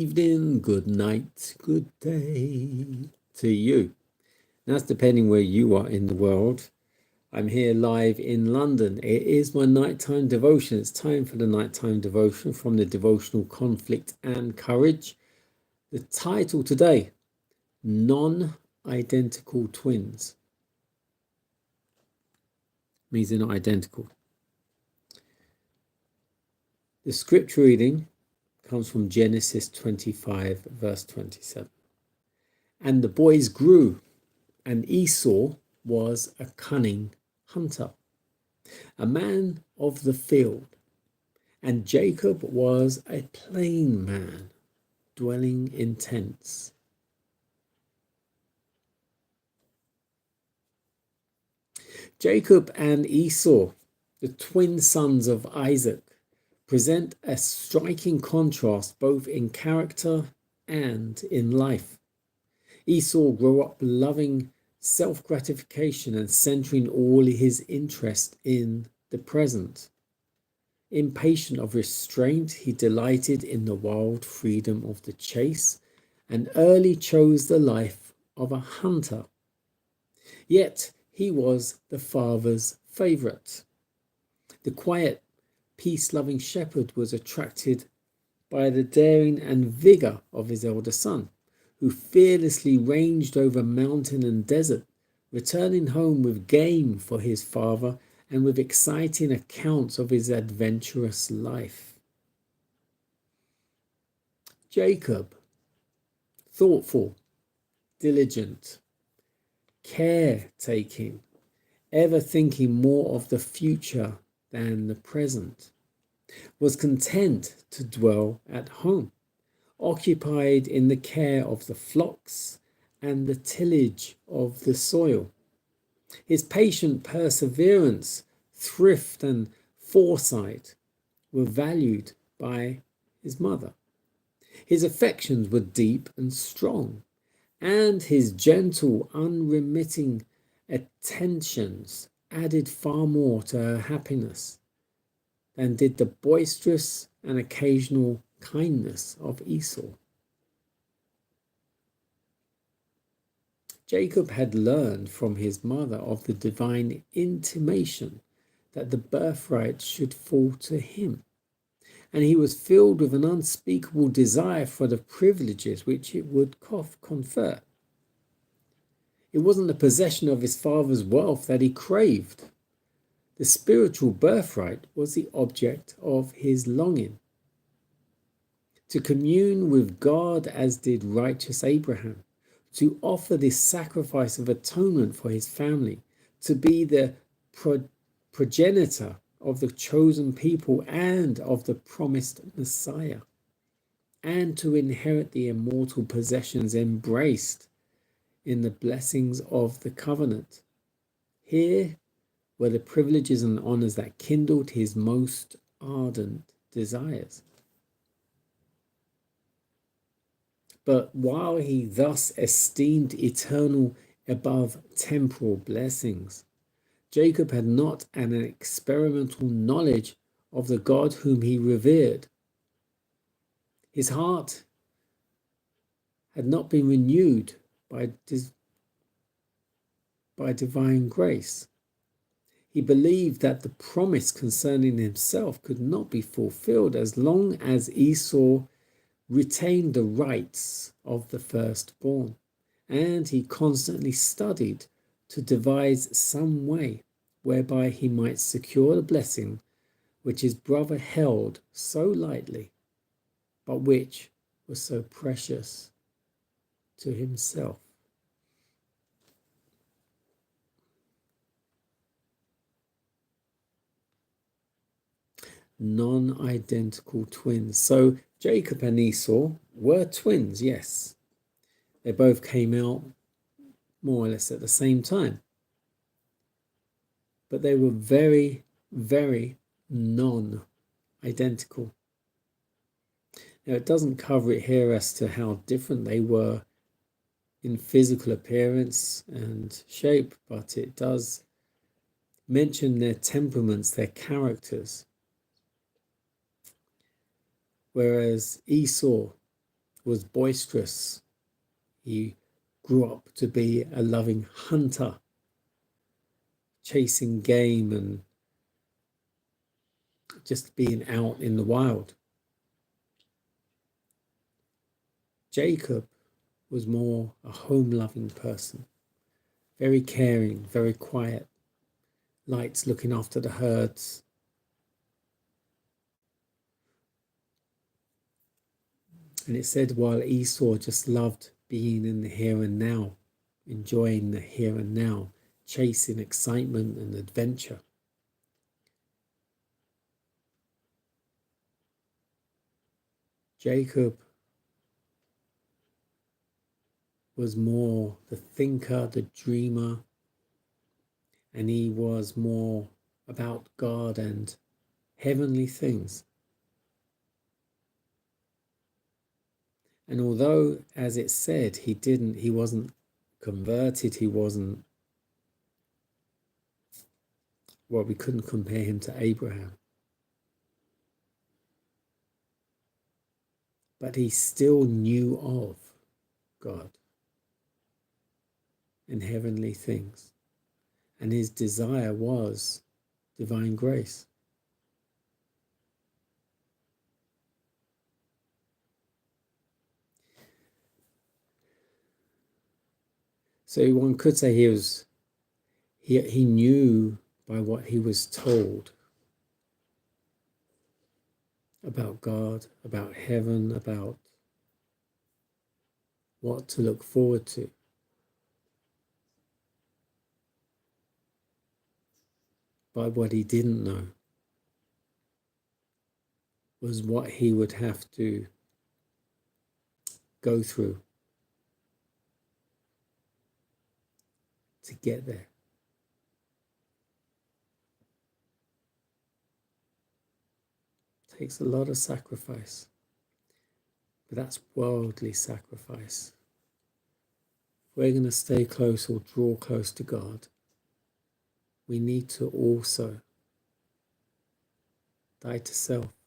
Evening, good night, good day to you. That's depending where you are in the world. I'm here live in London. It is my nighttime devotion. It's time for the nighttime devotion from the devotional Conflict and Courage. The title today, Non-Identical Twins. Means they're not identical. The scripture reading comes from Genesis 25, verse 27. And the boys grew, and Esau was a cunning hunter, a man of the field, and Jacob was a plain man, dwelling in tents. Jacob and Esau, the twin sons of Isaac, present a striking contrast both in character and in life. Esau grew up loving self-gratification and centering all his interest in the present. Impatient of restraint, he delighted in the wild freedom of the chase and early chose the life of a hunter. Yet he was the father's favorite. The quiet, peace-loving shepherd was attracted by the daring and vigor of his elder son, who fearlessly ranged over mountain and desert, returning home with game for his father and with exciting accounts of his adventurous life. Jacob, thoughtful, diligent, caretaking, ever thinking more of the future than the present, was content to dwell at home, occupied in the care of the flocks and the tillage of the soil. His patient perseverance, thrift, and foresight were valued by his mother. His affections were deep and strong, and his gentle, unremitting attentions added far more to her happiness than did the boisterous and occasional kindness of Esau. Jacob had learned from his mother of the divine intimation that the birthright should fall to him, and he was filled with an unspeakable desire for the privileges which it would confer. It wasn't the possession of his father's wealth that he craved. The spiritual birthright was the object of his longing. To commune with God as did righteous Abraham, to offer this sacrifice of atonement for his family, to be the progenitor of the chosen people and of the promised Messiah, and to inherit the immortal possessions embraced in the blessings of the covenant. Here were the privileges and honors that kindled his most ardent desires. But while he thus esteemed eternal above temporal blessings, Jacob had not an experimental knowledge of the God whom he revered. His heart had not been renewed by divine grace. He believed that the promise concerning himself could not be fulfilled as long as Esau retained the rights of the firstborn, and he constantly studied to devise some way whereby he might secure the blessing which his brother held so lightly, but which was so precious to himself. Non-identical twins. So Jacob and Esau were twins, yes. They both came out more or less at the same time. But they were very, very non-identical. Now, it doesn't cover it here as to how different they were in physical appearance and shape, but it does mention their temperaments, their characters. Whereas Esau was boisterous. He grew up to be a loving hunter, chasing game and just being out in the wild. Jacob was more a home-loving person, very caring, very quiet, likes looking after the herds. And it said while Esau just loved being in the here and now, enjoying the here and now, chasing excitement and adventure. Jacob was more the thinker, the dreamer, and he was more about God and heavenly things. And although, as it said, he wasn't converted, we couldn't compare him to Abraham. But he still knew of God and heavenly things. And his desire was divine grace. So one could say he knew by what he was told about God, about heaven, about what to look forward to. But what he didn't know was what he would have to go through to get there. It takes a lot of sacrifice, but that's worldly sacrifice. If we're going to stay close or draw close to God, we need to also die to self.